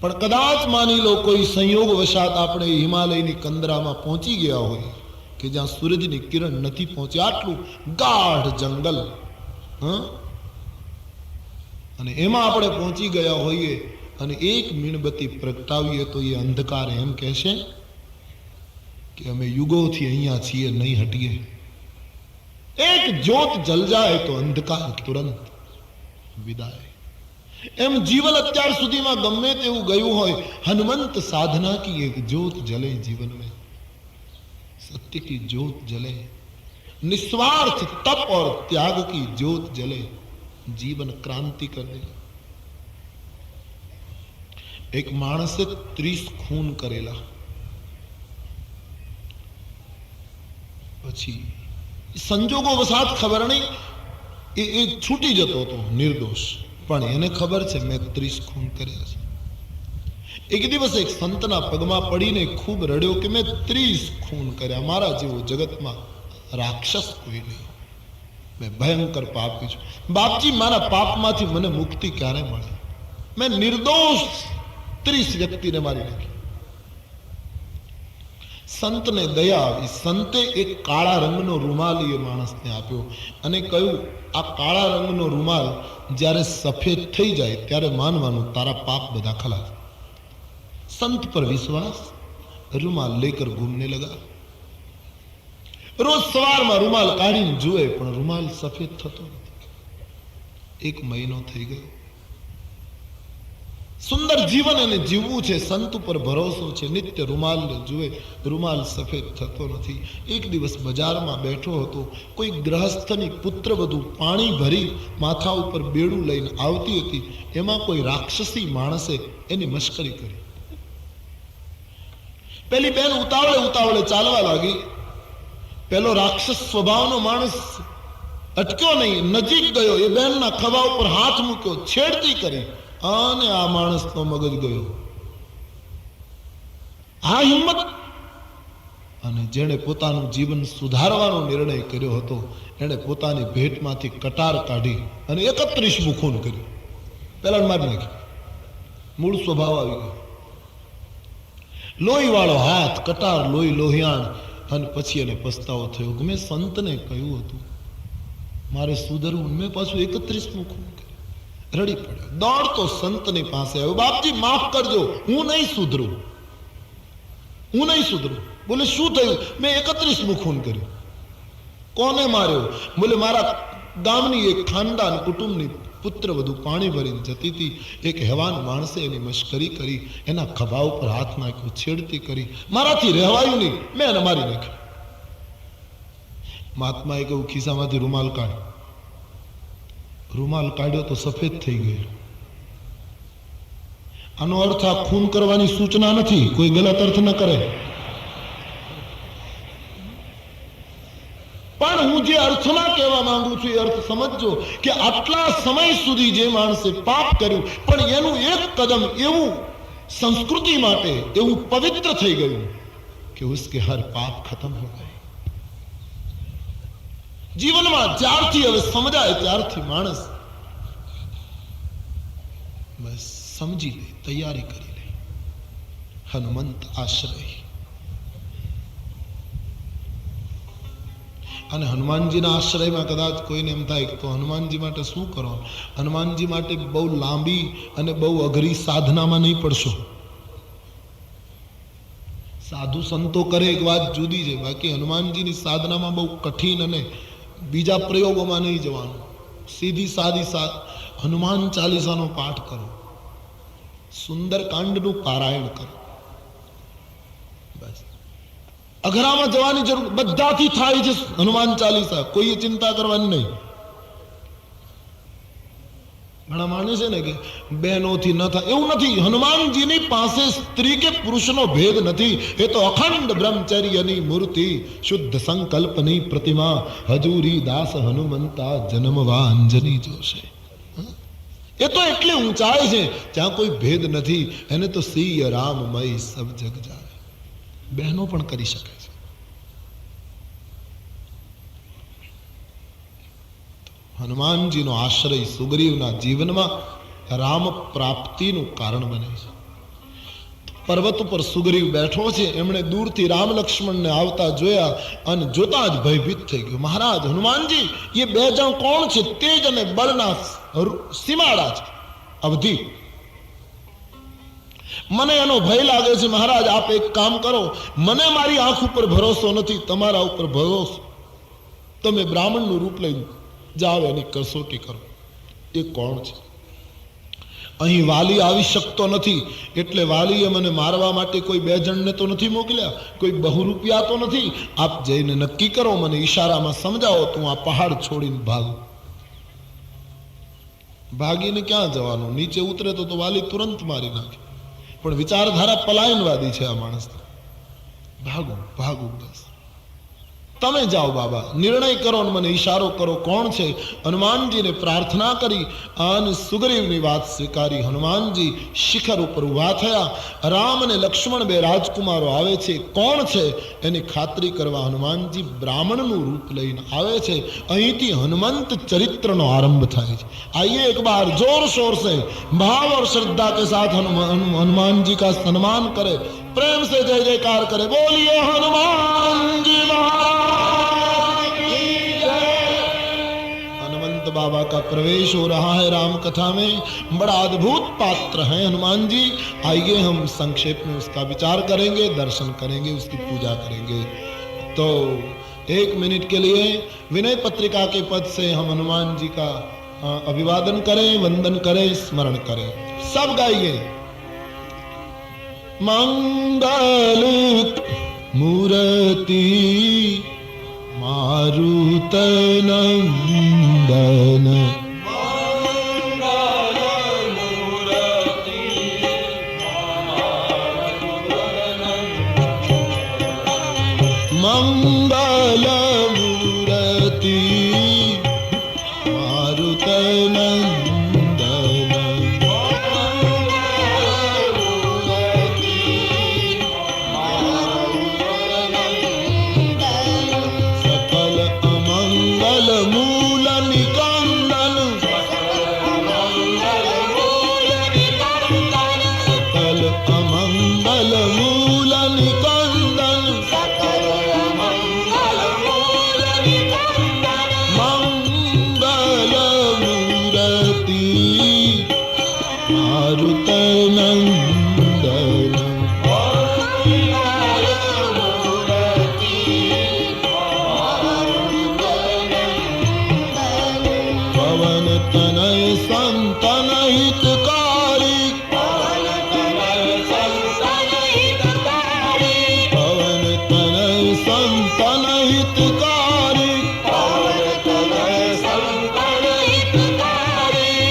પણ કદાચ માની લો કોઈ સંયોગ વશાત આપણે હિમાલયની કંદરામાં પહોંચી ગયા હોય કે જ્યાં સૂરજની કિરણ નથી પહોંચી, આટલું ગાઢ જંગલ, અને એમાં આપણે પહોંચી ગયા હોઈએ અને એક મીણબત્તી પ્રગટાવીએ તો એ અંધકાર એમ કહેશે કે અમે યુગોથી અહીંયા છીએ, નહીં હટીએ. એક જ્યોત જલ જાય તો અંધકાર તુરંત વિદાય. એમ જીવન અત્યાર સુધીમાં ગમે તેવું ગયું હોય, હનુમંત સાધના की एक ज्योत जले जीवन में, सत्य की ज्योत जले, निस्वार्थ तप और त्याग की ज्योत जले, जीवन क्रांति कर दे. एक माणसे 30 खून करेला, પછી સંજોગો વસાત ખબર નહીં એ છૂટી જતો હતો નિર્દોષ, પણ એને ખબર છે મેં 30 ખૂન કર્યા છે. એક દિવસ એક સંતના પગમાં પડીને ખૂબ રડ્યો કે મેં 30 ખૂન કર્યા, મારા જેવો જગતમાં રાક્ષસ કોઈ નહીં, મેં ભયંકર પાપી છું. બાપજી, મારા પાપમાંથી મને મુક્તિ ક્યારે મળે? મેં નિર્દોષ 30 વ્યક્તિને મારી નાખી. સંતને દયા આવી. સંતે એક કાળા રંગનો રૂમાલ એ માણસને આપ્યો અને કહ્યું, આ કાળા રંગનો રૂમાલ જ્યારે સફેદ થઈ જાય ત્યારે માનવાનું તારા પાપ બધા ખલાસ. संत पर विश्वास, रूमाल लेकर घूमने लगा. रोज सवार में रूमाल काढ़ी जुए पण रूमाल सफेद थतो नथी. 1 महीनो थई गयो. सुंदर जीवन एने जीवવું છે, संत पर भरोસો છે, नित्य रूमाल ने जुए, रूमाल सफेद थतो नथी. एक दिवस बजार में बैठो हतो. कोई गृहस्थनी पुत्रवधू पाणी भरी माथा ઉપર બેડું લઈને આવતી હતી. એમાં કોઈ રાક્ષસી માણસે એની મશ્કરી કરી. પેલી બેન ઉતાવળે ઉતાવળે ચાલવા લાગી. પેલો રાક્ષસ સ્વભાવનો માણસ અટક્યો નહીં, નજીક ગયો, એ બેનના ખભા ઉપર હાથ મૂક્યો, છેડતી કરી અને આ માણસનો મગજ ગયો. આ હિંમત! અને જેણે પોતાનું જીવન સુધારવાનો નિર્ણય કર્યો હતો એણે પોતાની ભેટમાંથી કટાર કાઢી અને 31મું ખૂન કર્યું. પેલા મારી નાખ્યું, મૂળ સ્વભાવ આવી ગયો. લોહી વાળો હાથ, કટાર, લોહી લોહિયાણ. અને પછી એને પસ્તાવો થયો કે મેં સંતને કહ્યું હતું મારે સુધરવું, મેં પાછું 31મું ખૂન કર્યું. રડી પડ્યો, દોડતો સંતની પાસે આવ્યો. બાપજી માફ કરજો, હું નહીં સુધરું, હું નહીં સુધરું. બોલે શું થયું? મેં 31મું ખૂન કર્યું. કોને માર્યો? બોલે મારા ગામની એક ખાનદાન કુટુંબની પુત્રવધુ પાણી ભરીને જતી હતી. એક હેવાન માણસે એની મશ્કરી કરી, એના ખભા ઉપર હાથ નાખ્યો, છેડતી કરી. મારાથી રહેવાયું નહીં, મેં એને મારી નાખ્યો. મહાત્માએ કહ્યું, ખિસ્સામાંથી રૂમાલ કાઢ. રૂમાલ કાઢ્યો તો સફેદ થઈ ગયો. આનો અર્થ આ ખૂન કરવાની સૂચના નથી, કોઈ ગલત અર્થ ન કરે. પણ હું જે અર્થમાં કહેવા માંગુ છું એ અર્થ સમજો કે આટલા સમય સુધી જે માણસે પાપ કર્યું પણ એનું એક કદમ એવું સંસ્કૃતિ માટે એવું પવિત્ર થઈ ગયું કે ઉસકે હર પાપ ખતમ હો ગયે. જીવનમાં જ્યારથી હવે સમજાય ત્યારથી માણસ બસ સમજી લે, તૈયારી કરી લે. હનુમંત આશ્રય. અને હનુમાનજીના આશ્રયમાં કદાચ કોઈને એમ થાય તો હનુમાનજી માટે શું કરો? હનુમાનજી માટે બહુ લાંબી અને બહુ અઘરી સાધનામાં નહીં પડશો. સાધુ સંતો કરે એક વાત જુદી છે, બાકી હનુમાનજીની સાધનામાં બહુ કઠિન અને બીજા પ્રયોગોમાં નહીં જવાનું. સીધી સાદી હનુમાન ચાલીસાનો પાઠ કરો, સુંદરકાંડનું પારાયણ કરો. બસ અઘરામાં જવાની જરૂર, બધાથી થાય છે હનુમાન ચાલીસા, કોઈએ ચિંતા કરવાની નહીં. ઘણા માને છે ને કે બહેનોથી ન થાય, એવું નથી. હનુમાનજીની પાસે સ્ત્રી કે પુરુષનો ભેદ નથી. એ તો અખંડ બ્રહ્મચર્યની મૂર્તિ, શુદ્ધ સંકલ્પની પ્રતિમા, હજુરી દાસ હનુમંતા જન્મવા અંજની જોશે. એ તો એટલી ઊંચાઈ છે જ્યાં કોઈ ભેદ નથી. એને તો સિંહ રામમય સબ જગ જાણે. બહેનો પણ કરી શકે છે. હનુમાનજીનો આશ્રય સુગ્રીવના જીવનમાં રામ પ્રાપ્તિનું કારણ બને છે. પર્વત ઉપર સુગ્રીવ બેઠો છે. એમણે દૂરથી રામ લક્ષ્મણને આવતા જોયા અને જોતા જ ભયભીત થઈ ગયો. મહારાજ હનુમાનજી, એ બે જણ કોણ છે? તેજ અને બળના સીમાડા છે, અવધિ. મને એનો ભય લાગે છે. મહારાજ આપ એક કામ કરો, મને મારી આંખ ઉપર ભરોસો નથી, તમારા ઉપર ભરોસો. તમે બ્રાહ્મણનું રૂપ લઈને જાઓ, એની કસોટી કરો. એ કોણ છે? અહીં વાલી આવી શકતો નથી, એટલે વાલીએ મને મારવા માટે કોઈ બે જણને તો નથી મોકલ્યા, કોઈ બહુરૂપિયા તો નથી. આપ જઈને નક્કી કરો, મને ઈશારામાં સમજાવો, તો હું આ પહાડ છોડીને ભાગું. ભાગીને ક્યાં જવાનું? નીચે ઉતરે તો વાલી તુરંત મારી નાખે. પણ વિચારધારા પલાયનવાદી છે આ માણસ. ભાગું ભાગું, બસ તમે જાઓ બાબા, નિર્ણય કરો અને મને ઈશારો કરો, કોણ છે? હનુમાનજીને પ્રાર્થના કરી અને સુગ્રીવની વાત સ્વીકારી. હનુમાનજી શિખર ઉપર ઉભા થયા. રામ અને લક્ષ્મણ બે રાજકુમારો આવે છે. કોણ છે એની ખાતરી કરવા હનુમાનજી બ્રાહ્મણનું રૂપ લઈને આવે છે. અહીંથી હનુમંત ચરિત્રનો આરંભ થાય છે. आइए एक बार जोर शोर से भाव और श्रद्धा के साथ हनुमान जी का सम्मान करे, प्रेम से जय जयकार करे. बोलिए हनुमान जी महाराज की जय. हनुमंत बाबा का प्रवेश हो रहा है राम कथा में. बड़ा अद्भुत पात्र है हनुमान जी. आइए हम संक्षेप में उसका विचार करेंगे, दर्शन करेंगे, उसकी पूजा करेंगे. तो 1 मिनट के लिए विनय पत्रिका के पद से हम हनुमान जी का अभिवादन करें, वंदन करें, स्मरण करें. सब गाइए. मंगल मूर्ति मारुत नंदन, मंगल मूर्ति मारुत नंदन, सकल अमंगल मूल निकंदन, सकल अमंगल मूल निकंदन, मंगल मूर्ति मारुत नंदन, पवन तनय संतन हितकारी, पवन तनय संतन हितकारी,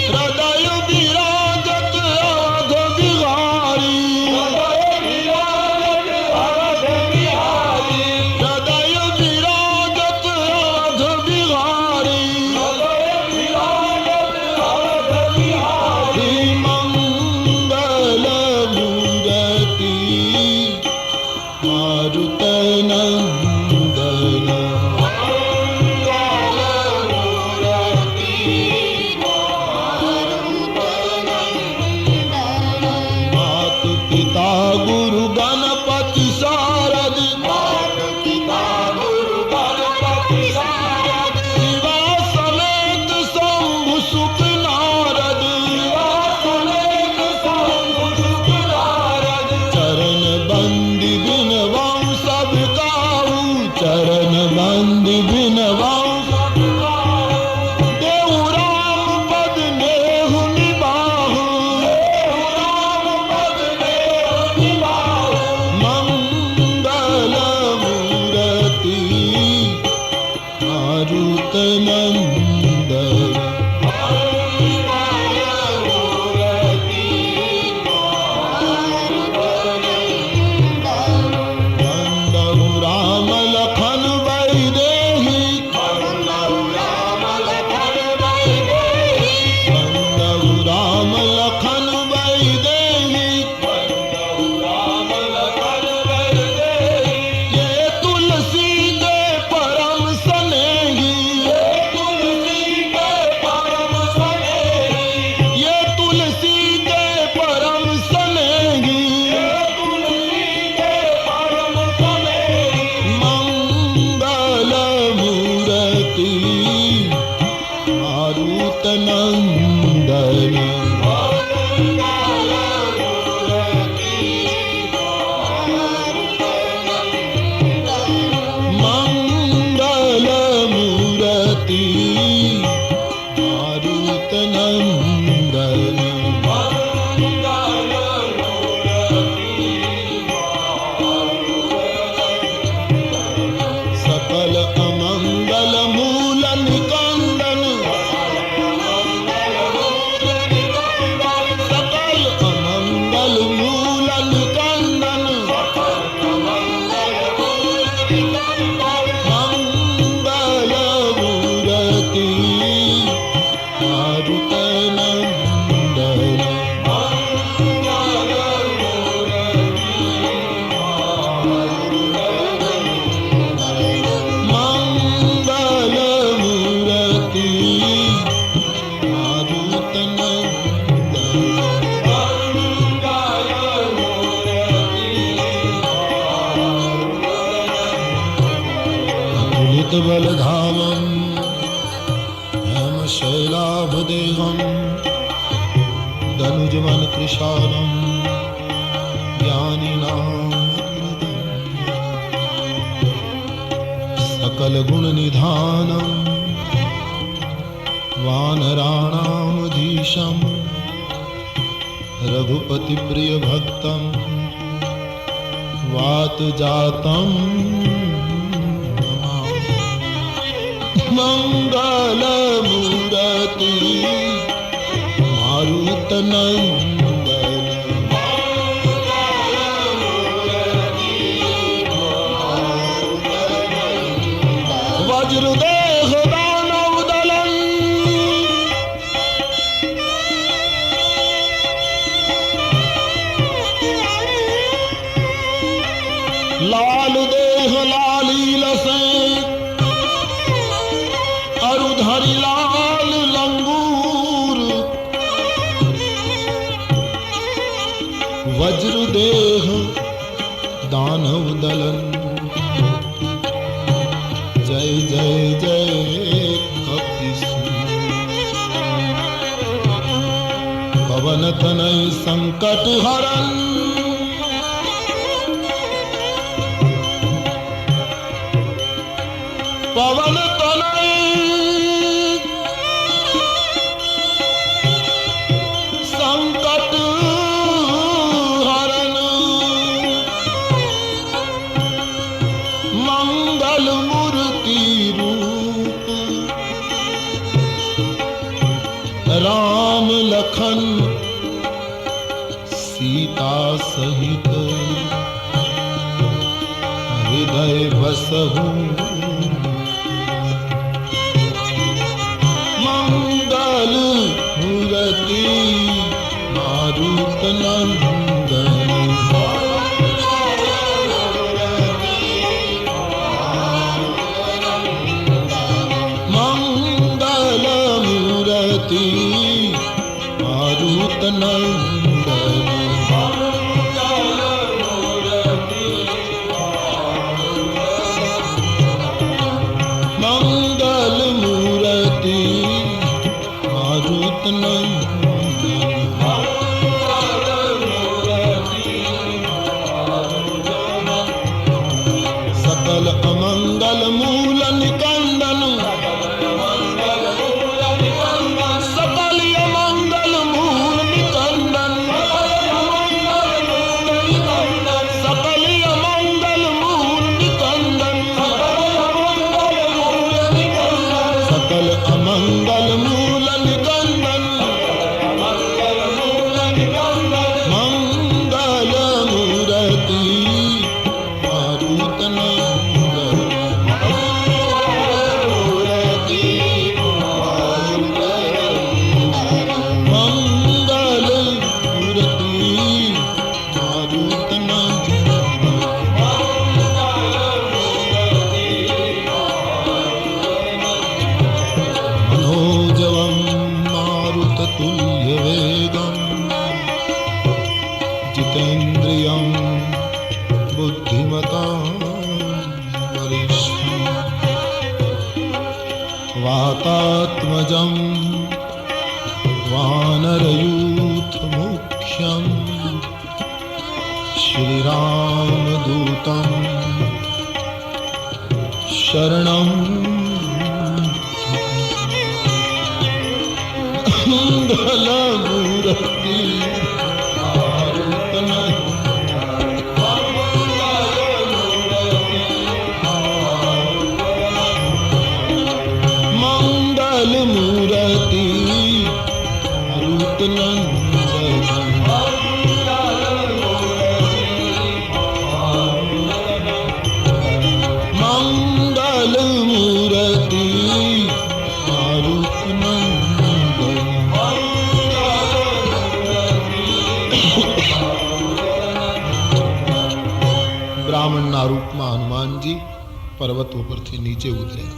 हृदय विराजत अवध विहारी. बलधामं हेम शैलाभदेहं दनुजवन कृशानं ज्ञानिनां सकल गुण निधानं वानराणामधीशं रघुपति प्रिय भक्तं वात जातं मंगल मूर्ति मारुत नंदन वज्रदेह दानव दलन लाल देह लालील से अरुधरि लाल लंगूर वज्र देह दानव दलन जय जय जय कपीसूर पवन तनय संकट हरन पवन तनय संकट हरन मंगल मूर्ति रूप राम लखन सीता सहित हृदय बसहु मंगल मूर्ति मारुत नंदन मंगल मूर्ति मारुत नंदन मंगल मूर्ति मारुत नंदन सकल अमंगल मूल निकंदन सकल अमंगल मूल निकंदन सकल अमंगल मूल निकंदन सकल अमंगल मूल निकंदन मंगल मूर्ति मारुत नंदन मंगल मूर्ति मारुत नंदन मनोजवं मारुततुल्यवेगं जितेन्द्रियं बुद्धिमतां वरिष्ठं वातात्मजं वानरयूथमुख्यं श्रीरामदूतं शरणं मंगल मूर्ति मारुत मंगल मूर्ति मारुत नंदन मंगल मूर्ति मारुत नंदन બ્રાહ્મણના રૂપમાં હનુમાનજી પર્વતો પરથી નીચે ઉતર્યા.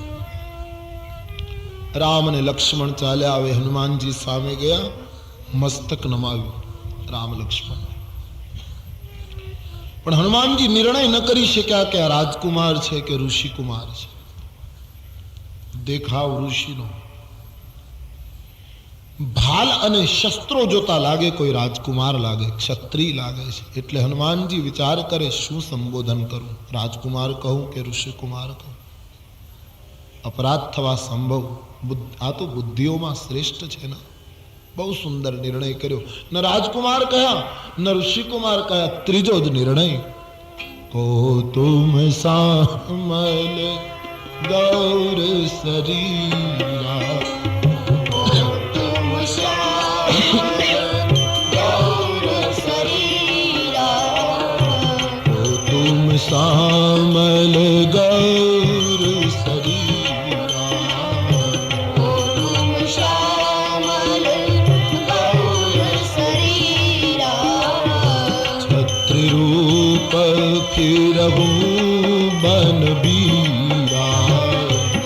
રામ અને લક્ષ્મણ ચાલ્યા આવે. હનુમાનજી સામે ગયા, મસ્તક નમાવ્યું રામ લક્ષ્મણ. પણ હનુમાનજી નિર્ણય ન કરી શક્યા કે આ રાજકુમાર છે કે ઋષિકુમાર છે. દેખાવ ઋષિનો. ભાલ અને શસ્ત્રો જોતા લાગે કોઈ રાજકુમાર લાગે, ક્ષત્રિય લાગે છે. એટલે હનુમાનજી વિચાર કરે શું સંબોધન કરું, રાજકુમાર કહું કે ઋષિકુમાર કહું. અપરાધ થવા સંભવ. આ તો બુદ્ધિઓમાં શ્રેષ્ઠ છે ને. બહુ સુંદર નિર્ણય કર્યો. ન રાજકુમાર કહ્યા ન ઋષિકુમાર કહ્યા, ત્રીજો જ નિર્ણય. કો તુમ સામલ ગૌર શરીરા, सामल गौर शरीरा, तुम श्यामल गौर शरीरा, छत्र रूप फिरहु बन बीरा,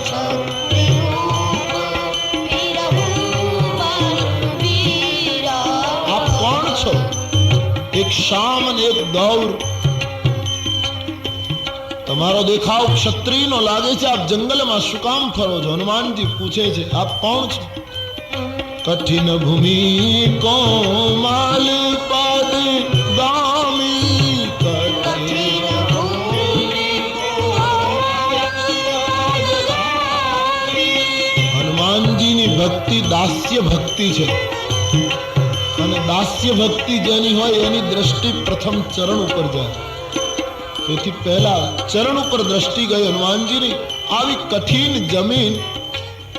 छत्र रूप फिरहु बन बीरा. आप कौन छो? एक शाम અને એક ગૌર. તમારો દેખાવ ક્ષત્રિયનો લાગે છે, આપ જંગલમાં શું કામ ફરો છો? હનુમાનજી પૂછે છે આપ કોણ છો? કઠિન ભૂમિ કોમાલ પદ ગામી, કઠિન ભૂમિ હનુમાનજીની ભક્તિ દાસ્ય ભક્તિ છે. અને દાસ્ય ભક્તિ જેની હોય એની દ્રષ્ટિ પ્રથમ ચરણ ઉપર જાય. તેથી પહેલા ચરણ ઉપર દ્રષ્ટિ ગઈ હનુમાનજીની. આવી કઠિન જમીન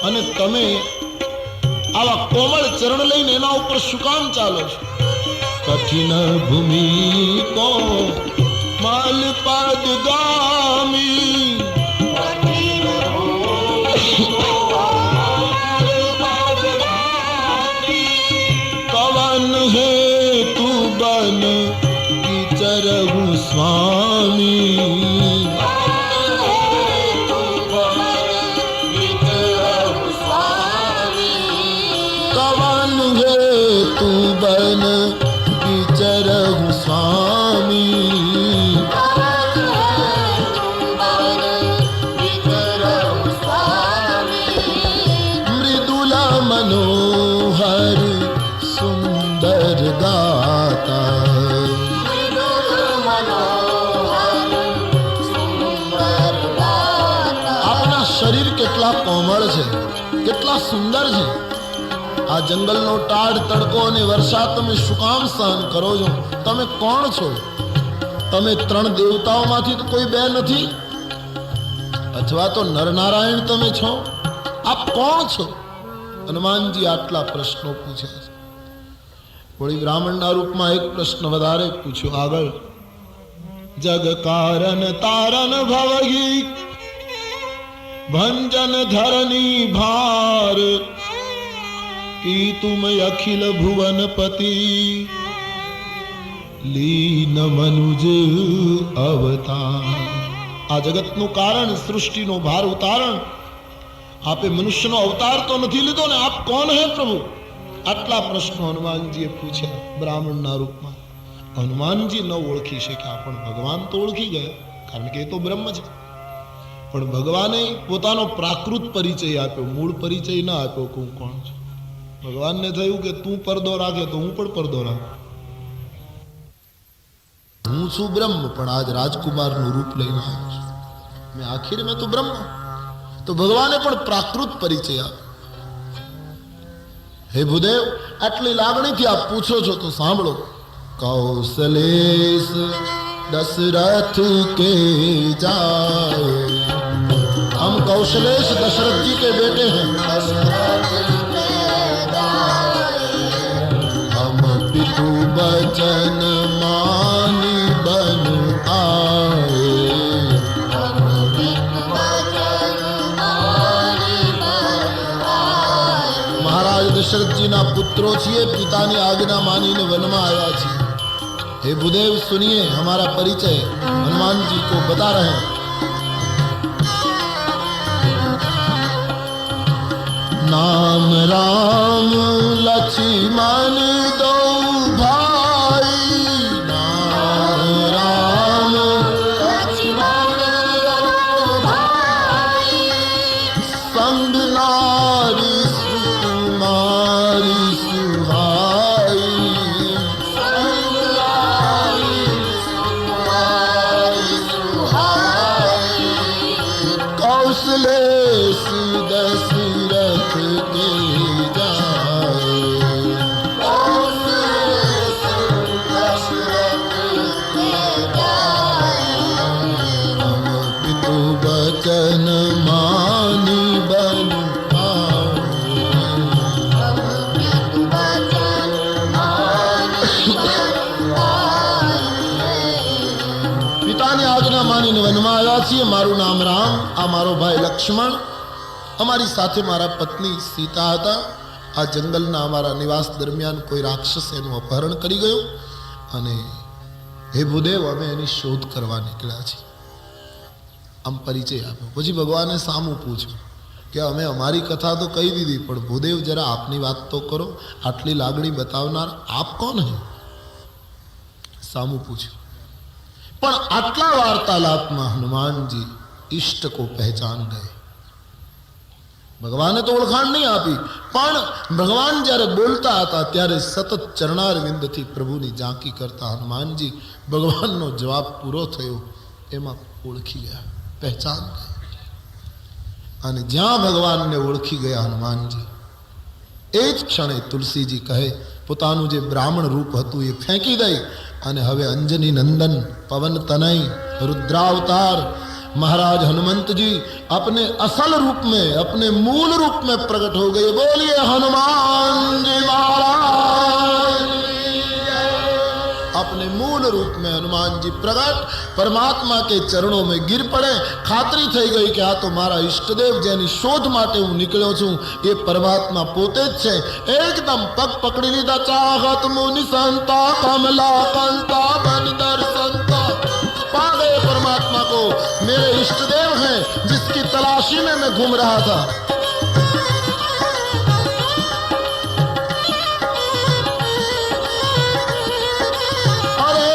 અને તમે આવા કોમળ ચરણ લઈને એના ઉપર શું કામ ચાલો છો? કઠિન ભૂમિ કો માલ પદ ગામી, કઠિન ભૂમિ કવન હે તું બન ચરહુ સ્વામી, કવન હે તું બન વિચરહુ સ્વામી, મૃદુલા મનોહર સુંદર ગાતા, શરીર કેટલા કોમળ છે, કેટલા સુંદર છે. આ જંગલનો ટાઢ તડકો અને વરસાદ તમે શું કામ સહન કરો છો? તમે કોણ છો? તમે ત્રણ દેવતાઓમાંથી તો કોઈ બે નથી, અથવા તો નરનારાયણ તમે છો? આપ કોણ છો? હનુમાનજી આટલા પ્રશ્નો પૂછે છે. વળી બ્રાહ્મણના રૂપમાં એક પ્રશ્ન વધારે પૂછ્યો આગળ. જગ કારણ તારણ ભવગી ભંજન ધરની ભાર, કી તુમ અખિલ ભુવનપતિ લીન મનુજ અવતાર. આ જગતનું કારણ, સૃષ્ટિનો ભાર ઉતારણ આપે મનુષ્યનો અવતાર તો નથી લીધો ને, આપ કોણ હે પ્રભુ? આટલા પ્રશ્નો હનુમાનજીએ પૂછ્યા બ્રાહ્મણના રૂપમાં. હનુમાનજી ન ઓળખી શક્યા, પણ ભગવાન તો ઓળખી ગયા, કારણ કે એ તો બ્રહ્મ છે. પણ ભગવાને પોતાનો પ્રાકૃત પરિચય આપ્યો, મૂળ પરિચય ના આપ્યો કે હું કોણ છું. ભગવાનને થયું કે તું પડદો રાખે તો હું પણ પડદો રાખું. હું છું બ્રહ્મ, પણ આજ રાજકુમારનું રૂપ લઈને આવ્યો છું. મેં આખિર મેં તો બ્રહ્મ. તો ભગવાને પણ પ્રાકૃત પરિચય આપ્યો. હે ભૂદેવ, આટલી લાગણીથી આપ પૂછો છો તો સાંભળો. કૌશલેશ दशरथ के जाए, हम कौशलेश दशरथ जी के बेटे हैं. हम पितु बचन मानी बन आए, महाराज दशरथ जी ना पुत्रो छिए, पितानी आज्ञा मानीने वनमा आया छे. हे भूदेव सुनिए हमारा परिचय. हनुमान जी को बता रहे हैं. नाम राम लक्ष्मण दो भाई, नाम राम लक्ष्मण दो भाई, संग રહ્યા છીએ, મારું નામ રામ, આ મારો ભાઈ લક્ષ્મણ, અમારી સાથે મારા પત્ની સીતા હતા. આ જંગલના અમારા નિવાસ દરમિયાન કોઈ રાક્ષસ એનું અપહરણ કરી ગયું અને હે ભૂદેવ અમે એની શોધ કરવા નીકળ્યા છીએ. આમ પરિચય આપ્યો. પછી ભગવાને સામું પૂછ્યું કે અમે અમારી કથા તો કહી દીધી, પણ ભૂદેવ જરા આપની વાત તો કરો, આટલી લાગણી બતાવનાર આપ કોણ હે? સામું પૂછ્યું. પણ આટલા વાર્તાલાપમાં હનુમાનજી इष्ट को पहचान गए. ભગવાને તો ઓળખાણ નહીં આપી, પણ ભગવાન જ્યારે બોલતા હતા ત્યારે સતત ચરણારવિંદથી પ્રભુની ઝાંકી કરતા હનુમાનજી ભગવાનનો જવાબ પૂરો થયો એમાં ઓળખી ગયા, પહેચાન ગઈ. અને જ્યાં ભગવાનને ઓળખી ગયા હનુમાનજી, એ જ ક્ષણે તુલસીજી કહે પોતાનું જે બ્રાહ્મણ રૂપ હતું એ ફેંકી દઈ અને હવે અંજની નંદન પवन तनय रुद्रावतार महाराज हनुमंत जी अपने असल रूप में, अपने मूल रूप में प्रकट हो गए. बोलिए हनुमान जी महाराज. अपने मूल रूप में हनुमान जी प्रकट परमात्मा के चरणों में गिर पड़े. खातरी થઈ ગઈ કે આ તો મારા ઈષ્ટદેવ જેની શોધ માટે હું નીકળ્યો છું એ પરમાત્મા પોતે જ છે. એકદમ પગ પકડી લીધા. ચાહત મુનિ સંતા કમલા કંતા બન દર્શનતા पा गए परमात्मा को. मेरे इष्ट देव हैं जिसकी तलाशी में मैं घूम रहा था. अरे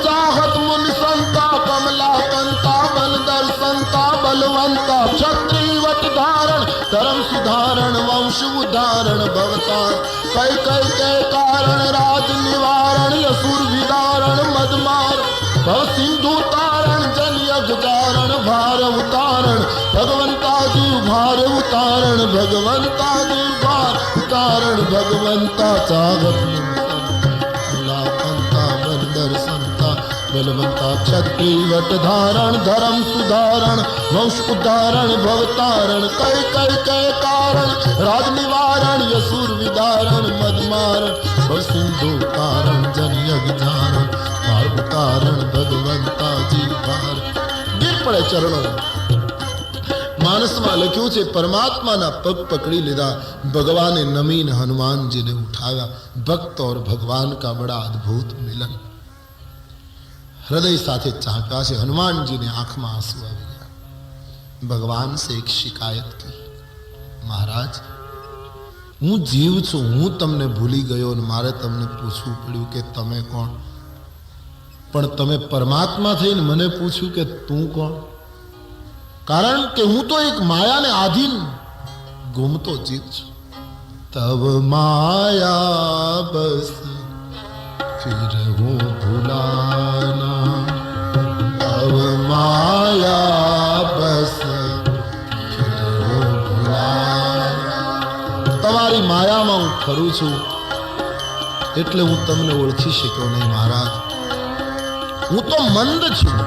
चाहत मुनि संता कमला कंता बल दर्शनता बलवंता क्षत्रिवट धारण धर्म सुधारण वंश उदाहरण भवता कई कई के कारण राज निवारण असुर विदारण मदमार भव सिंधु तारण जन यज्ञ कारण भार उतारण भगवंता जीव भार उतारण भगवंता जीव भार उतारण भगवंता चाहत कंता बंदर संता बलवंता क्षत्रिवट धारण धर्म सुधारण वंश उदाहरण भवतारण कई कई के कारण राज निवारण यसुर विदारण मदमारण भव सिंधु तारण जन यज्ञ धारण कारण भगवंता जी भार. गिर પડે ચરણો. માનસમાં લખ્યું છે પરમાત્માના પગ પકડી લીધા. ભગવાને નમીને હનુમાનજીને ઉઠાવ્યા. ભક્ત और भगवान का बड़ा अद्भुत मिलन. हृदय સાથે ચાહ્યા છે. હનુમાનજીને આંખમાં આંસુ આવી ગયા. ભગવાન से एक शिकायत की, महाराज હું જીવ છું, હું તમને ભૂલી ગયો અને મારે તમને પૂછવું પડ્યું કે તમે કોણ? પણ તમે પરમાત્મા થઈને મને પૂછ્યું કે તું કોણ? કારણ કે હું તો એક માયાને આધીન ઘૂમતો જીવ છું. તબ માયા બસ ફિર હું ભૂલાના, તબ માયા બસ ફિર હું ભૂલાના. તમારી માયામાં હું ફરું છું એટલે હું તમને ઓળખી શક્યો નહીં મહારાજ. હું તો મંદ છું,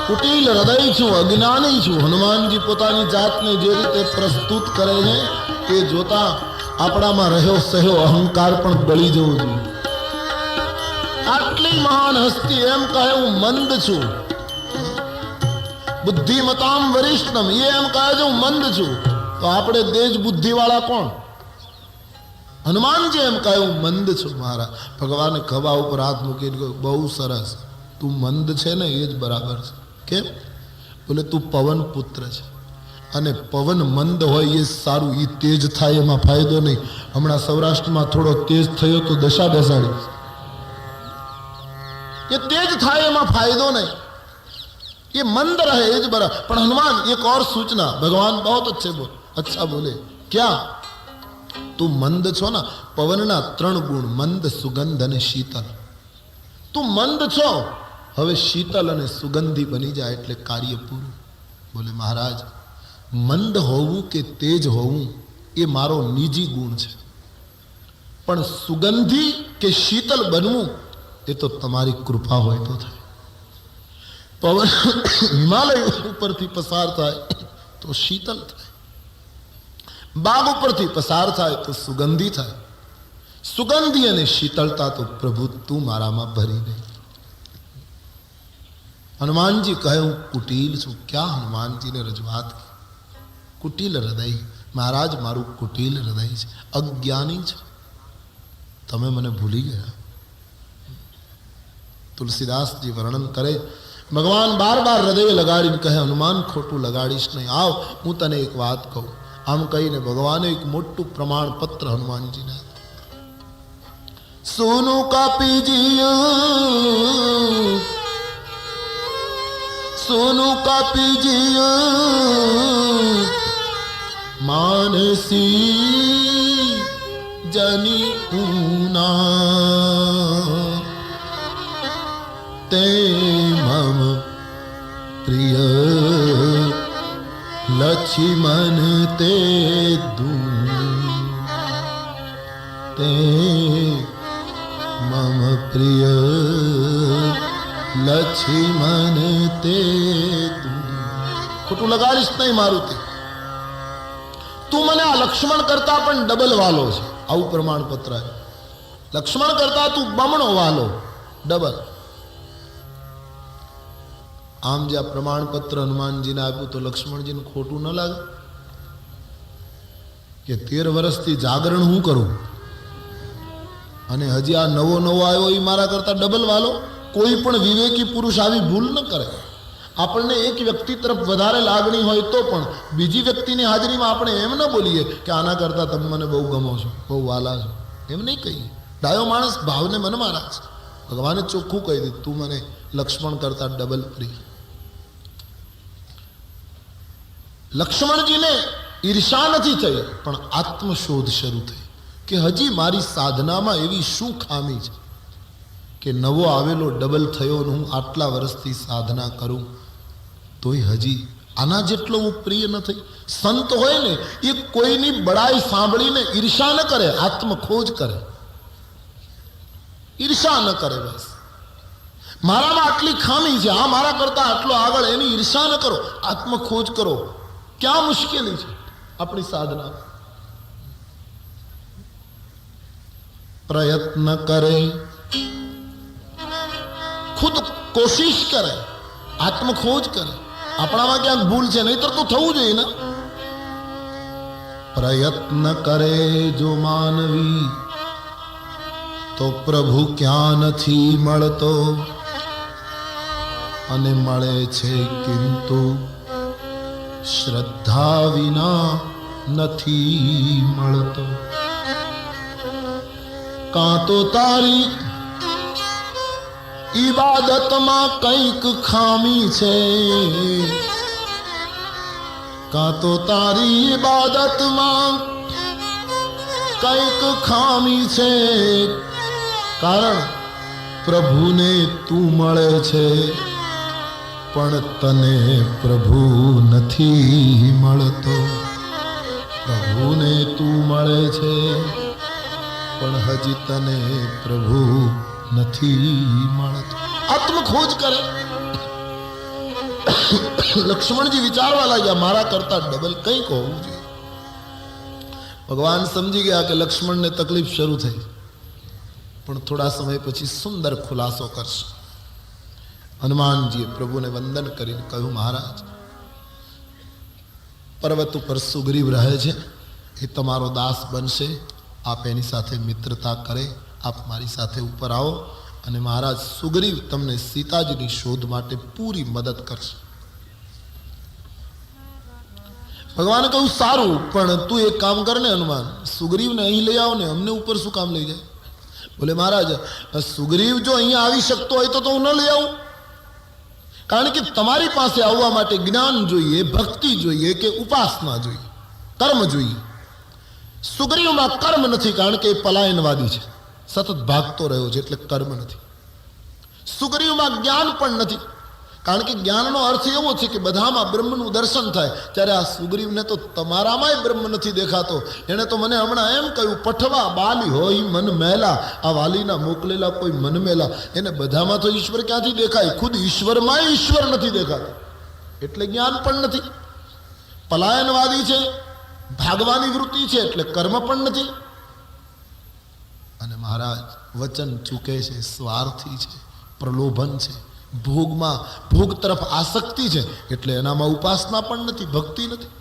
કુટિલ હૃદય છું, અજ્ઞાની છું. હનુમાનજી પોતાની જાતને જે રીતે પ્રસ્તુત કરે છે તે જોતા આપણામાં રહ્યો સહ્યો અહંકાર પણ બળી જવો જોઈએ. આટલી મહાન હસ્તી એમ કહે હું મંદ છું. બુદ્ધિમતામ વરિષ્ઠમ એ એમ કહે છે હું મંદ છું, તો આપણે દેજ બુદ્ધિ વાળા કોણ? હનુમાનજી એમ કહ્યું મંદ છું મારા. ભગવાને ખભા ઉપર હાથ મૂકીને કહ્યું બહુ સરસ, તું મંદ છે ને એ જ બરાબર છે. કેમ? બોલે તું પવન પુત્ર છે અને પવન મંદ હોય એ સારું, એ તેજ થાય એમાં ફાયદો નહીં. હમણાં સૌરાષ્ટ્રમાં થોડો તેજ થયો તો દશા બેસાડી. એ તેજ થાય એમાં ફાયદો નહીં, ये मंद रहे ये बरा. पर हनुमान एक और सूचना, भगवान बहुत अच्छे अच्छा बोले. क्या? तू मंद छो ना, पवनना 3 गुण मंद सुगंध અને શીતલ. તું મંદ છો, હવે શીતલ અને સુગંધી બની જાય એટલે કાર્ય પૂરું. બોલે મહારાજ મંદ હોવું કે તેજ હોવું એ મારો નિજી ગુણ છે, પણ સુગંધી કે શીતલ બનવું એ તો તમારી કૃપા હોય તો થાય. પવન હિમાલય ઉપરથી પસાર થાય તો શીતલ થાય, બાગ ઉપરથી પસાર થાય તો સુગંધી થાય. સુગંધી અને શીતળતા તો પ્રભુ તું મારામાં ભરી દે. હનુમાનજી કહે હું કુટિલ છું. ક્યાં હનુમાનજીને રજૂઆત કરી? કુટિલ હૃદય. મહારાજ મારું કુટિલ હૃદય છે, અજ્ઞાની છે, તમે મને ભૂલી ગયા. તુલસીદાસજી વર્ણન કરે, ભગવાન બાર બાર હૃદય લગાડીને કહે હનુમાન ખોટું લગાડીશ નહીં, આવ હું તને એક વાત કહું. આમ કહીને ભગવાને એક મોટું પ્રમાણપત્ર હનુમાનજીને સોનું કાપીજી સોનું કાપીજી માનસી જની ઊના તે મમ પ્રિય લક્ષ્મણ તે દૂ તે મમ પ્રિય લક્ષ્મણ તે ખોટું લગાડીશ નહીં મારું તે. તું મને આ લક્ષ્મણ કરતા પણ ડબલ વાલો છે, આવું પ્રમાણપત્ર આવ્યું. લક્ષ્મણ કરતા તું બમણો વાલો, ડબલ. આમ જે આ પ્રમાણપત્ર હનુમાનજીને આપ્યું તો લક્ષ્મણજીને ખોટું ન લાગે કે 13 વર્ષથી જાગરણ હું કરું અને હજી આ નવો આવ્યો એ મારા કરતા ડબલ વાલો. કોઈ પણ વિવેકી પુરુષ આવી ભૂલ ન કરે. આપણને એક વ્યક્તિ તરફ વધારે લાગણી હોય તો પણ બીજી વ્યક્તિની હાજરીમાં આપણે એમ ન બોલીએ કે આના કરતા તમે મને બહુ ગમો છો, બહુ વાલા છો, એમ નહીં કહીએ. ડાયો માણસ ભાવને મનમાં રાખશે. ભગવાને ચોખ્ખું કહી દીધું તું મને લક્ષ્મણ કરતા ડબલ પ્રિય. લક્ષ્મણજીને ઈર્ષા નથી થઈ પણ આત્મશોધ શરૂ થઈ કે હજી મારી સાધનામાં એવી શું ખામી છે કે નવો આવેલો ડબલ થયો ને હું આટલા વર્ષથી સાધના કરું તોય હજી આના જેટલો હું પ્રિય ન થઈ. સંત હોય ને એ કોઈની બડાઈ સાંભળીને ઈર્ષા ન કરે, આત્મખોજ કરે. ઈર્ષા ન કરે. બસ મારામાં આટલી ખામી છે, આ મારા કરતા આટલો આગળ, એની ઈર્ષા ન કરો, આત્મખોજ કરો. ક્યાં મુશ્કેલી છે આપણી સાધના? પ્રયત્ન કરે, ખુદ કોશિશ કરે, આત્મખોજ કરે. આપણામાં ક્યાંક ભૂલ છે, નહીતર તો થવું જોઈએ ને. પ્રયત્ન કરે જો માનવી તો પ્રભુ ક્યાં નથી મળતો, અને મળે છે કિંતુ શ્રદ્ધા વિના નથી મળતો. કાં તો તારી ઈબાદતમાં કંઈક ખામી છે, કાં તો તારી ઈબાદતમાં કંઈક ખામી છે. કારણ પ્રભુને તું મળે છે પણ તને પ્રભુ નથી મળતો. પ્રભુને તું મળે છે પણ હજી તને પ્રભુ નથી મળતો. આત્મખોજ કરે. લક્ષ્મણજી વિચારવા લાગ્યા મારા કરતા ડબલ કંઈક હોવું જોઈએ. ભગવાન સમજી ગયા કે લક્ષ્મણને તકલીફ શરૂ થઈ, પણ થોડા સમય પછી સુંદર ખુલાસો કરશે. હનુમાનજીએ પ્રભુને વંદન કરીને કહ્યું મહારાજ, પર્વત ઉપર સુગ્રીવ રહે છે, એ તમારો દાસ બનશે. આપ એની સાથે મિત્રતા કરે, આપ મારી સાથે ઉપર આવો અને મહારાજ સુગ્રીવ તમને સીતાજીની શોધ માટે પૂરી મદદ કરશે. ભગવાને કહ્યું સારું, પણ તું એક કામ કર ને હનુમાન, સુગ્રીવને અહીં લઈ આવ ને, અમને ઉપર શું કામ લઈ જાય? બોલે મહારાજ સુગ્રીવ જો અહીંયા આવી શકતો હોય તો હું ન લઈ આવું. કારણ કે તમારી પાસે આવવા માટે જ્ઞાન જોઈએ, ભક્તિ જોઈએ કે ઉપાસના જોઈએ, કર્મ જોઈએ. સુગ્રીવમાં કર્મ નથી, કારણ કે એ પલાયનવાદી છે, સતત ભાગતો રહ્યો છે, એટલે કર્મ નથી. સુગ્રીવમાં જ્ઞાન પણ નથી, કારણ કે જ્ઞાનનો અર્થ એવો છે કે બધામાં બ્રહ્મનું દર્શન થાય. ત્યારે આ સુગ્રીવને તો તમારામાંય બ્રહ્મ નથી દેખાતો. એણે તો મને હમણાં એમ કહ્યું, પઠવા બાલી હોય મન મેલા. આ વાલીના મોકલેલા કોઈ મન મેલા. એને બધામાં તો ઈશ્વર ક્યાંથી દેખાય? ખુદ ઈશ્વરમાં ઈશ્વર નથી દેખાતો, એટલે જ્ઞાન પણ નથી. પલાયનવાદી છે, ભાગવાની વૃત્તિ છે, એટલે કર્મ પણ નથી. અને મહારાજ વચન ચૂકે છે, સ્વાર્થી છે, પ્રલોભન છે, ભોગમાં, ભોગ તરફ આસક્તિ છે, એટલે એનામાં ઉપાસના પણ નથી, ભક્તિ નથી.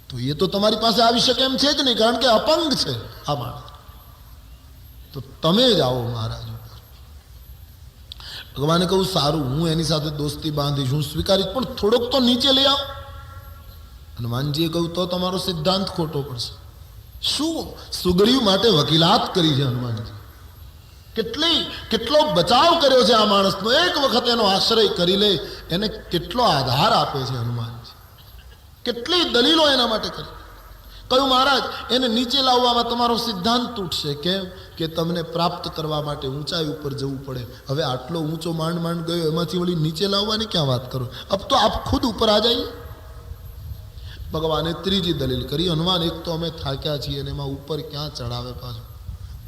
તો એ તો તમારી પાસે આવી શકે એમ છે જ નહીં, કારણ કે અપંગ છે આ માણસ. તો તમે જ આવો મહારાજ ઉપર. ભગવાને કહું સારું, હું એની સાથે દોસ્તી બાંધીશ, હું સ્વીકારીશ, પણ થોડોક તો નીચે લઈ આવો. હનુમાનજીએ કહ્યું તો તમારો સિદ્ધાંત ખોટો પડશે. શું સુગ્રીવ માટે વકીલાત કરી છે હનુમાનજી, કેટલો બચાવ કર્યો છે આ માણસનો. એક વખત એનો આશ્રય કરી લે, એને કેટલો આધાર આપે છે હનુમાનજી, કેટલી દલીલો એના માટે કરી. કહ્યું મહારાજ એને નીચે લાવવામાં તમારો સિદ્ધાંત તૂટશે. કેમ? કે તમને પ્રાપ્ત કરવા માટે ઊંચાઈ ઉપર જવું પડે. હવે આટલો ઊંચો માંડ ગયો, એમાંથી વળી નીચે લાવવાની ક્યાં વાત કરો? અબ તો આપ ખુદ ઉપર આ જાઈએ. ભગવાને ત્રીજી દલીલ કરી, હનુમાન એક તો અમે થાક્યા છીએ અને એમાં ઉપર ક્યાં ચડાવે પાછું.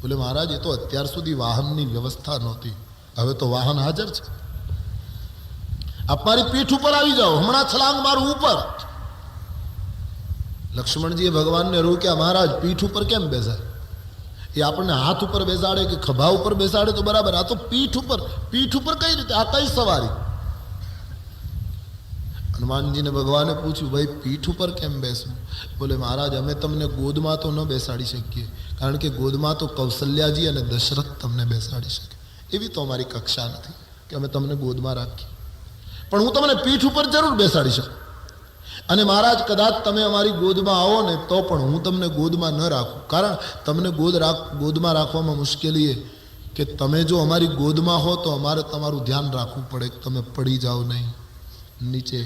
બોલે મહારાજ એ તો અત્યાર સુધી વાહનની વ્યવસ્થા નહોતી, હવે તો વાહન હાજર છે. આપ મારી પીઠ ઉપર આવી જાઓ, હમણાં છલાંગ મારું ઉપર. લક્ષ્મણજીએ ભગવાનને રોક્યા, મહારાજ પીઠ ઉપર કેમ બેસાય? એ આપણને હાથ ઉપર બેસાડે કે ખભા ઉપર બેસાડે તો બરાબર, આ તો પીઠ ઉપર કઈ રીતે? આ કઈ સવારી? હનુમાનજીને ભગવાને પૂછ્યું, ભાઈ પીઠ ઉપર કેમ બેસવું? બોલે મહારાજ અમે તમને ગોદમાં તો ન બેસાડી શકીએ, કારણ કે ગોદમાં તો કૌશલ્યાજી અને દશરથ તમને બેસાડી શકે, એવી તો અમારી કક્ષા નથી કે અમે તમને ગોદમાં રાખીએ. પણ હું તમને પીઠ ઉપર જરૂર બેસાડી શકું. અને મહારાજ કદાચ તમે અમારી ગોદમાં આવો ને તો પણ હું તમને ગોદમાં ન રાખું, કારણ તમને ગોદમાં રાખવામાં મુશ્કેલી એ કે તમે જો અમારી ગોદમાં હો તો અમારે તમારું ધ્યાન રાખવું પડે કે તમે પડી જાઓ નહીં, નીચે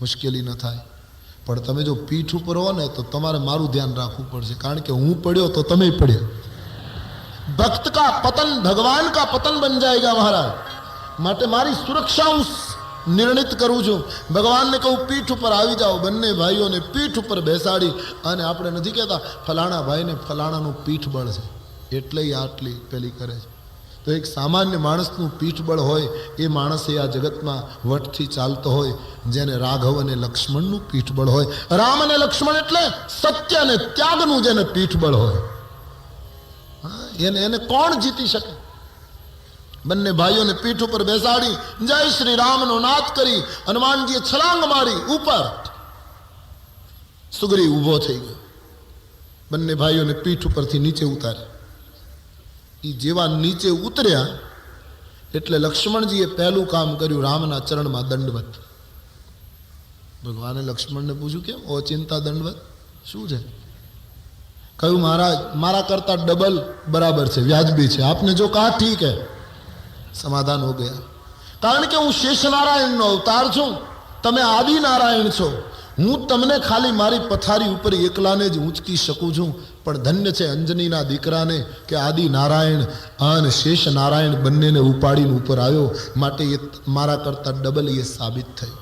મુશ્કેલી ન થાય. પણ તમે જો પીઠ ઉપર હો ને તો તમારે મારું ધ્યાન રાખવું પડશે, કારણ કે હું પડ્યો તો તમે પડ્યા. ભક્ત કા પતન ભગવાન કા પતન બન જાયગા મહારાજ. માટે મારી સુરક્ષા હું નિર્ણિત કરું છું. ભગવાનને કહું પીઠ ઉપર આવી જાઓ. બંને ભાઈઓને પીઠ ઉપર બેસાડી, અને આપણે નથી કહેતા ફલાણા ભાઈને ફલાણાનું પીઠ બળ છે એટલે આટલી પેલી કરે છે. તો એક સામાન્ય માણસનું પીઠબળ હોય એ માણસ એ આ જગતમાં વટથી ચાલતો હોય, જેને રાઘવ અને લક્ષ્મણનું પીઠબળ હોય. રામ અને લક્ષ્મણ એટલે સત્ય અને ત્યાગનું જેને પીઠબળ હોય, એને કોણ જીતી શકે? બંને ભાઈઓને પીઠ ઉપર બેસાડી જય શ્રી રામનો નાદ કરી હનુમાનજીએ છલાંગ મારી ઉપર. સુગ્રીવ ઊભો થઈ ગયો, બંને ભાઈઓને પીઠ ઉપરથી નીચે ઉતાર્યા. એ જેવા નીચે ઉતર્યા એટલે લક્ષ્મણજીએ પહેલું કામ કર્યું, રામના ચરણમાં દંડવત. ભગવાને લક્ષ્મણને પૂછ્યું, કેમ ઓચિંતા દંડવત, શું છે? કહ્યું મહારાજ મારા કરતા ડબલ બરાબર છે, વ્યાજબી છે, આપને જો કહા ઠીક હે. સમાધાન હો ગયા. કારણ કે હું શેષનારાયણનો અવતાર છું, તમે આદિનારાયણ છો. હું તમને ખાલી મારી પથારી ઉપર એકલાને જ ઊંચકી શકું છું, પણ ધન્ય છે અંજનીના દીકરાને કે આદિ નારાયણ અને શેષ નારાયણ બંનેને ઉપાડીને ઉપર આવ્યો. માટે એ મારા કરતા ડબલ એ સાબિત થયું.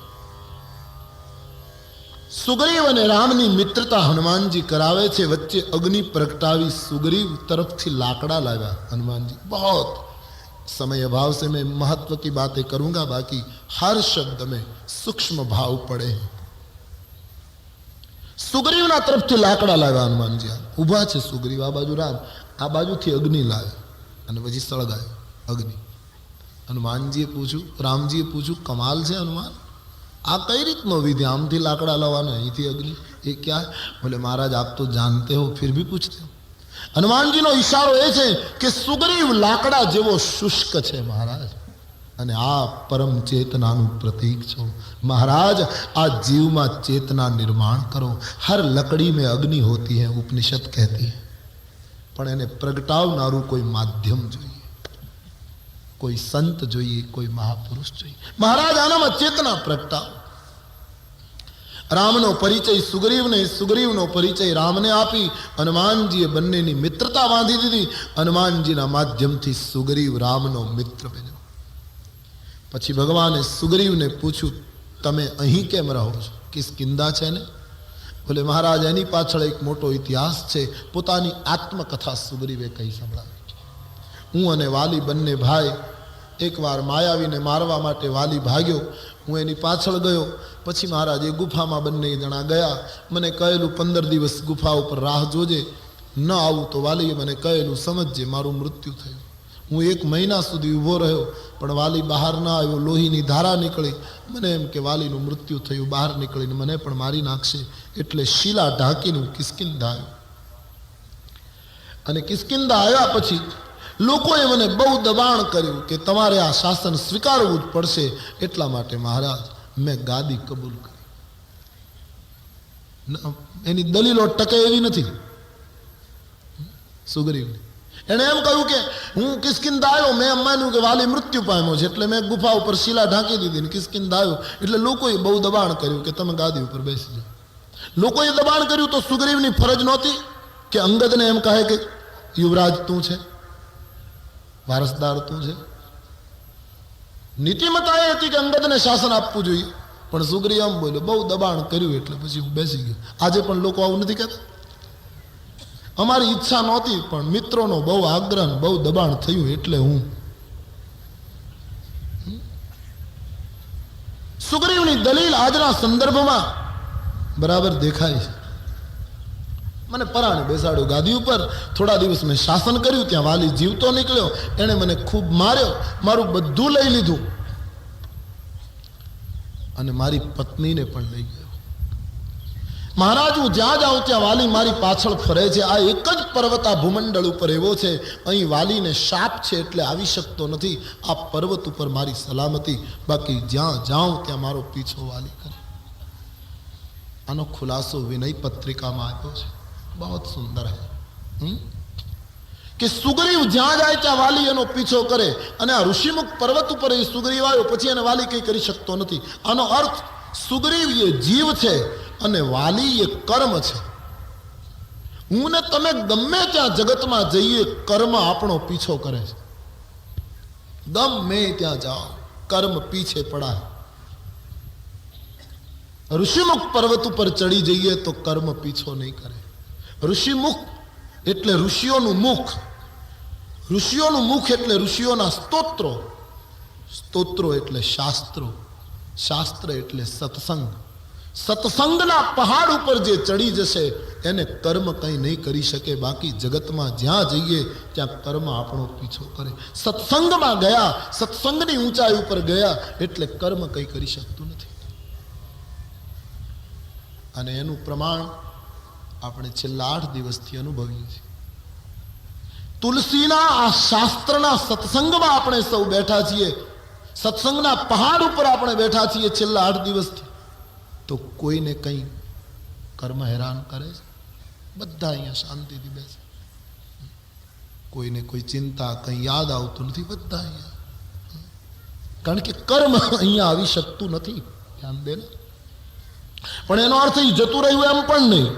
સુગ્રીવ અને રામની મિત્રતા હનુમાનજી કરાવે છે. વચ્ચે અગ્નિ પ્રગટાવી સુગ્રીવ તરફથી લાકડા લાવ્યા હનુમાનજી. बहुत समय अभाव से मैं महत्व की बातें करूंगा, बाकी हर शब्द में सूक्ष्म भाव पड़े हैं. સુગ્રીવના તરફથી લાકડા લાવ્યા હનુમાનજી. ઊભા છે સુગ્રીવ, આ બાજુ રામ, આ બાજુથી અગ્નિ લાવ્યા અને પછી સળગાયો અગ્નિ. હનુમાનજીએ પૂછ્યું, રામજીએ પૂછ્યું, કમાલ છે હનુમાન, આ કઈ રીતનો વિધિ? આમથી લાકડા લાવવાના, અહીંથી અગ્નિ, એ ક્યાં? બોલે મહારાજ આપ તો જાનતે હો ફિર ભી પૂછતે હો. હનુમાનજીનો ઈશારો એ છે કે સુગ્રીવ લાકડા જેવો શુષ્ક છે મહારાજ, અને આ પરમ ચેતનાનું પ્રતીક છો મહારાજ. આ જીવમાં ચેतना निर्माण करो. हर लकड़ी में अग्नि होती है, उपनिषद कहती है, પણ એને પ્રગટાવનારું કોઈ માધ્યમ જોઈએ, કોઈ સંત જોઈએ, કોઈ મહાપુરુષ જોઈએ. મહારાજ આનામાં ચેતના પ્રગટાવો. રામનો પરિચય સુગ્રીવને, સુગ્રીવનો પરિચય રામને આપી હનુમાનજીએ બંનેની મિત્રતા બાંધી દીધી. હનુમાનજીના માધ્યમથી સુગ્રીવ રામનો મિત્ર બન્યો. પછી ભગવાને સુગ્રીવને પૂછ્યું, તમે અહીં કેમ રહો છો? કિષ્કિંધા છે ને? બોલે મહારાજ એની પાછળ એક મોટો ઇતિહાસ છે. પોતાની આત્મકથા સુગ્રીવે કહી સંભળાવી. હું અને વાલી બંને ભાઈ, એકવાર માયાવીને મારવા માટે વાલી ભાગ્યો, હું એની પાછળ ગયો. પછી મહારાજ એ ગુફામાં બંને જણા ગયા. મને કહેલું 15 દિવસ ગુફા ઉપર રાહ જોજે, ન આવું તો વાલીએ મને કહેલું સમજજે મારું મૃત્યુ થયું. હું 1 મહિના સુધી ઊભો રહ્યો. પણ વાલી બહાર ના આવ્યો, લોહીની ધારા નીકળી. મને એમ કે વાલીનું મૃત્યુ થયું, બહાર નીકળીને મને પણ મારી નાખશે, એટલે શીલા ઢાંકીને હું કિષ્કિંધા આવ્યો. અને કિષ્કિંધા આવ્યા પછી લોકોએ મને બહુ દબાણ કર્યું કે તમારે આ શાસન સ્વીકારવું જ પડશે. એટલા માટે મહારાજ મેં ગાદી કબૂલ કરી. એની દલીલો ટકે એવી નથી. સુગ્રીવની એણે એમ કહ્યું કે હું કિષ્કિંધા આવ્યો, મેં એમ માન્યું કે વાલી મૃત્યુ પામ્યો છે, એટલે મેં ગુફા ઉપર શીલા ઢાંકી દીધી ને કિષ્કિંધા આવ્યો. એટલે લોકોએ બહુ દબાણ કર્યું કે તમે ગાદી ઉપર બેસી જાઓ. લોકોએ દબાણ કર્યું તો સુગ્રીવની ફરજ નહોતી કે અંગદને એમ કહે કે યુવરાજ તું છે, વારસદાર તું છે. નીતિમતા એ હતી કે અંગદને શાસન આપવું જોઈએ, પણ સુગ્રીવ એમ બોલ્યો, બહુ દબાણ કર્યું એટલે પછી હું બેસી ગયો. આજે પણ લોકો આવું નથી કહેતા. અમારી ઈચ્છા નહોતી, પણ મિત્રોનો બહુ આગ્રહ, બહુ દબાણ થયું એટલે હું. સુગ્રીવની દલીલ આજના સંદર્ભમાં બરાબર દેખાય છે. મને પરાણે બેસાડ્યો ગાદી ઉપર. થોડા દિવસ મેં શાસન કર્યું. ત્યાં વાલી જીવતો નીકળ્યો. એણે મને ખૂબ માર્યો, મારું બધું લઈ લીધું અને મારી પત્નીને પણ લઈ ગયો. મહારાજ, હું જ્યાં જાઉં ત્યાં વાલી મારી પાછળ ફરે છે. આ એક જ પર્વત આ ભૂમંડળ ઉપર એવો છે, અહીં વાલીને શાપ છે એટલે આવી શકતો નથી. આ પર્વત ઉપર મારી સલામતી, બાકી જ્યાં જાઉં ત્યાં મારો પીછો વાલી કરે. આનો ખુલાસો વિનય પત્રિકામાં આપ્યો છે. બહુ સુંદર હૈ કે સુગ્રીવ જ્યાં જાય ત્યાં વાલી એનો પીછો કરે. અને આ ઋષિમુખ પર્વત ઉપર એ સુગ્રીવ આવ્યો પછી એને વાલી કંઈ કરી શકતો નથી. આનો અર્થ સુગ્રીવ એ જીવ છે અને વાલી એ કર્મ છે. હું ને તમે ગમે ત્યાં જગતમાં જઈએ, કર્મ આપણો પીછો કરે છે. ગમે ત્યાં જાઓ, કર્મ પીછે પડા. ઋષિમુખ પર્વત ઉપર ચડી જઈએ તો કર્મ પીછો નહીં કરે. ઋષિમુખ એટલે ઋષિઓનું મુખ. ઋષિઓનું મુખ એટલે ઋષિઓના સ્તોત્રો. સ્તોત્રો એટલે શાસ્ત્રો. શાસ્ત્ર એટલે સત્સંગ. સત્સંગના પહાડ ઉપર જે ચડી જશે એને કર્મ કંઈ નહીં કરી શકે. બાકી જગતમાં જ્યાં જઈએ ત્યાં કર્મ આપણો પીછો કરે. સત્સંગમાં ગયા, સત્સંગની ઊંચાઈ ઉપર ગયા એટલે કર્મ કંઈ કરી શકતું નથી. અને એનું પ્રમાણ આપણે છેલ્લા 8 દિવસથી અનુભવીએ છીએ. તુલસીના આ શાસ્ત્રના સત્સંગમાં આપણે સૌ બેઠા છીએ. સત્સંગના પહાડ ઉપર આપણે બેઠા છીએ છેલ્લા 8 દિવસથી. તો કોઈને કંઈ કર્મ હેરાન કરે છે? બધા અહીંયા શાંતિથી બેસે. કોઈને કોઈ ચિંતા, કંઈ યાદ આવતું નથી. બધા અહીંયા, કારણ કે કર્મ અહીંયા આવી શકતું નથી. ધ્યાન દે ને. પણ એનો અર્થ એ જતું રહ્યું એમ પણ નહીં.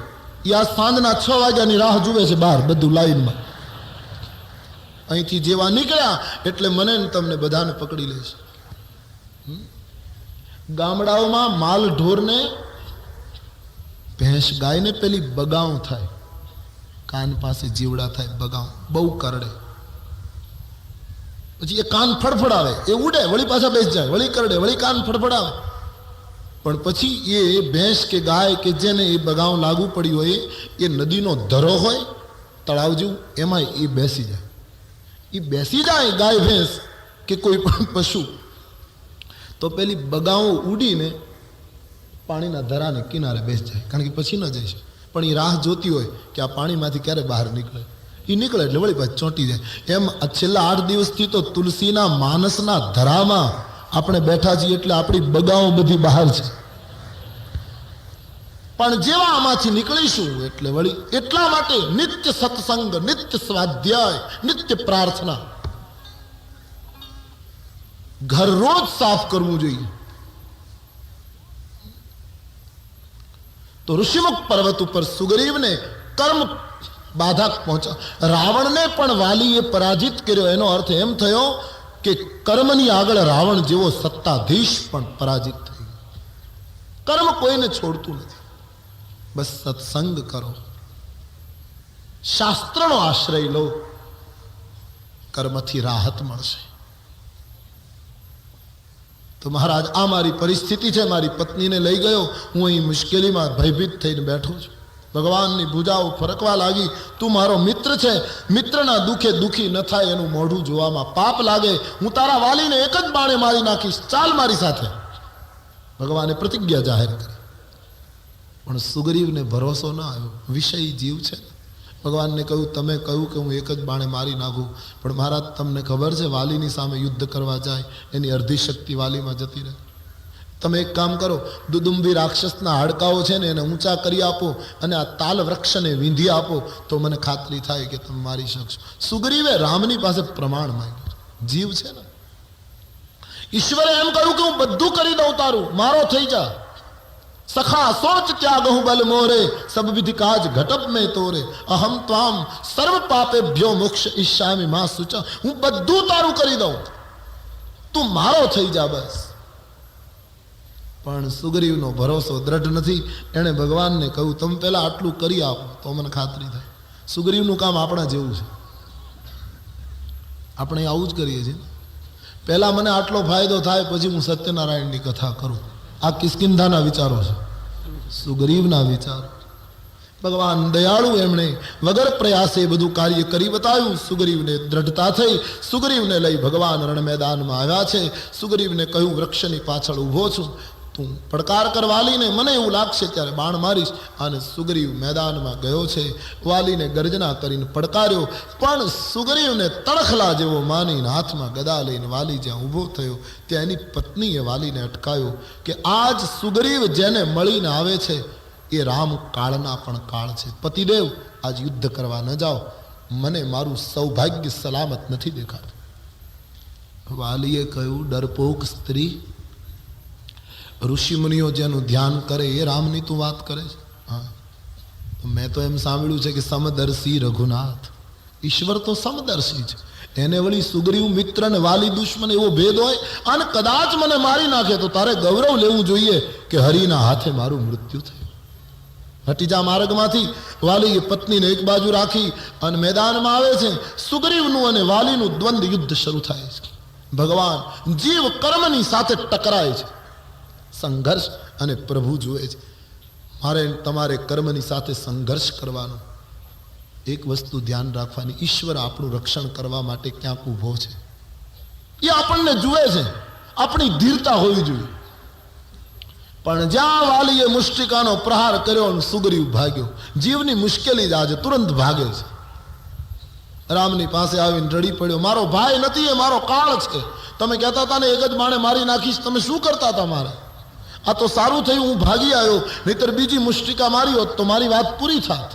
એ આ સાંજના 6 વાગ્યાની રાહ જુએ છે બહાર, બધું લાઈનમાં. અહીંથી જેવા નીકળ્યા એટલે મને ને તમને બધાને પકડી લેશે. ગામડાઓમાં માલ ઢોરને, ભેંસ ગાયને પેલી બગાઉ થાય, કાન પાસે જીવડા થાય, બગાઉ બહુ કરડે. પછી એ કાન ફડફડાવે, એ ઉડે, વળી પાછા બેસી જાય, વળી કરડે, વળી કાન ફડફડાવે. પણ પછી એ ભેંસ કે ગાય કે જેને એ બગાઉ લાગુ પડી હોય, એ નદીનો ધરો હોય તળાવ જેવું, એમાં એ બેસી જાય. એ બેસી જાય ગાય ભેંસ કે કોઈ પણ પશુ, તો પેલી બગાઉ ઉડીને પાણીના ધરાને કિનારે બેસી જાય, કારણ કે પછી ન જઈ શકે. પણ એ રાહ જોતી હોય કે આ પાણીમાંથી ક્યારે બહાર નીકળે. એ નીકળે એટલે વળી પાછી ચોંટી જાય. એમ છેલ્લા 8 દિવસથી તો તુલસીના માનસના ધરામાં આપણે બેઠા છીએ એટલે આપણી બગાઉ બધી બહાર છે. પણ જેવા આમાંથી નીકળીશું એટલે વળી, એટલા માટે નિત્ય સત્સંગ, નિત્ય સ્વાધ્યાય, નિત્ય પ્રાર્થના. ઘર રોજ સાફ કરવું જોઈએ. તો ઋષિમુખ પર્વત ઉપર સુગ્રીવને કર્મ બાધા પહોંચા. રાવણને પણ વાલીએ પરાજિત કર્યો. એનો અર્થ એમ થયો કે કર્મની આગળ રાવણ જેવો સત્તાધીશ પણ પરાજિત થઈ ગયો. કર્મ કોઈને છોડતું નથી. બસ સત્સંગ કરો, શાસ્ત્રનો આશ્રય લો, કર્મથી રાહત મળશે. તો મહારાજ, આ મારી પરિસ્થિતિ છે. મારી પત્નીને લઈ ગયો, હું અહીં મુશ્કેલીમાં ભયભીત થઈને બેઠો છું. ભગવાનની ભુજાઓ ફરકવા લાગી. તું મારો મિત્ર છે, મિત્રના દુઃખે દુઃખી ન થાય એનું મોઢું જોવામાં પાપ લાગે. હું તારા વાલીને એક જ બાણે મારી નાખીશ, ચાલ મારી સાથે. ભગવાને પ્રતિજ્ઞા જાહેર કરી. પણ સુગ્રીવને ભરોસો ન આવ્યો, વિષય જીવ છે. ભગવાનને કહ્યું, તમે કહ્યું કે હું એક જ બાણે મારી નાખું, પણ મહારાજ તમને ખબર છે વાલીની સામે યુદ્ધ કરવા જાય એની અડધી શક્તિ વાલીમાં જતી રહે. તમે એક કામ કરો, દુદુંબી રાક્ષસના હાડકાઓ છે ને એને ઊંચા કરી આપો અને આ તાલ વૃક્ષને વીંધી આપો તો મને ખાતરી થાય કે તમે મારી શકશો. સુગ્રીવે રામની પાસે પ્રમાણ માંગ્યું. જીવ છે ને, ઈશ્વરે એમ કહ્યું કે હું બધું કરી દઉં તારું, મારો થઈ જા. સખા સોચ ત્યાગ હું બલ મોરે, સબ વિધિ કાજ ઘટપ મેં તોરે. અહમ ત્વામ સર્વ પાપેભ્યો મોક્ષ ઈચ્છામિ મા સુચા. હું બધું તારું કરી દઉં, તું મારો થઈ જા બસ. પણ સુગ્રીવનો ભરોસો દ્રઢ નથી. એણે ભગવાનને કહ્યું, તમે પહેલા આટલું કરી આપો તો મને ખાતરી થાય. સુગ્રીવનું કામ આપણા જેવું છે, આપણે આવું જ કરીએ છીએ. પહેલા મને આટલો ફાયદો થાય પછી હું સત્યનારાયણની કથા કરું. આ કિષ્કિંધાના વિચારો છે, સુગ્રીવના વિચારો. ભગવાન દયાળુ, એમણે વગર પ્રયાસે બધું કાર્ય કરી બતાવ્યું. સુગ્રીવને દ્રઢતા થઈ. સુગ્રીવને લઈ ભગવાન રણ મેદાનમાં આવ્યા છે. સુગ્રીવને કહ્યું, વૃક્ષની પાછળ ઊભો છું, તું પડકાર કર વાલીને, મને એવું લાગશે ત્યારે બાણ મારીશ. અને સુગ્રીવ મેદાનમાં ગયો છે. વાલીને ગર્જના કરીને પડકાર્યો, પણ સુગ્રીવને તણખલા જેવો માનીને હાથમાં ગદા લઈને વાલી જ્યાં ઊભો થયો ત્યાં એની પત્નીએ વાલીને અટકાયો કે આજ સુગ્રીવ જેને મળીને આવે છે એ રામ કાળના પણ કાળ છે. પતિદેવ, આજ યુદ્ધ કરવા ન જાઓ, મને મારું સૌભાગ્ય સલામત નથી દેખાતું. વાલીએ કહ્યું, ડરપોક સ્ત્રી, ઋષિમુનિઓ જેનું ધ્યાન કરે એ રામની તું વાત કરે છે? હા, મેં તો એમ સાંભળ્યું છે કે સમદર્શી રઘુનાથ. ઈશ્વર તો સમદર્શી છે. એને વળી સુગ્રીવ મિત્ર ને વાલી દુશ્મન એવો ભેદ હોય? અને કદાચ મને મારી નાખે તો તારે ગૌરવ લેવું જોઈએ કે હરિના હાથે મારું મૃત્યુ થયું. હટીજા માર્ગમાંથી વાલીએ પત્નીને એક બાજુ રાખી અને મેદાનમાં આવે છે. સુગ્રીવનું અને વાલીનું દ્વંદ યુદ્ધ શરૂ થાય છે. ભગવાન જીવ કર્મની સાથે ટકરાય છે. સંઘર્ષ અને પ્રભુ જુએ છે. મારે તમારે કર્મની સાથે સંઘર્ષ કરવાનો. એક વસ્તુ ધ્યાન રાખવાની, ઈશ્વર આપણું રક્ષણ કરવા માટે ક્યાંક ઊભો છે. એ આપણને જુએ છે, આપણી ધીરતા હોવી જોઈએ. પણ જ્યાં વાલીએ મુષ્ટિકાનો પ્રહાર કર્યો અને સુગ્રીવ ભાગ્યો, જીવની મુશ્કેલી જ આજે તુરંત ભાગે છે. રામની પાસે આવીને રડી પડ્યો, મારો ભાઈ નથી, એ મારો કાળ છે. તમે કહેતા હતા ને એક જ બાણે મારી નાખીશ, તમે શું કરતા હતા મારે? આ તો સારું થયું હું ભાગી આવ્યો, નહીતર બીજી મુષ્ટિકા મારી હોત તો મારી વાત પૂરી થાત.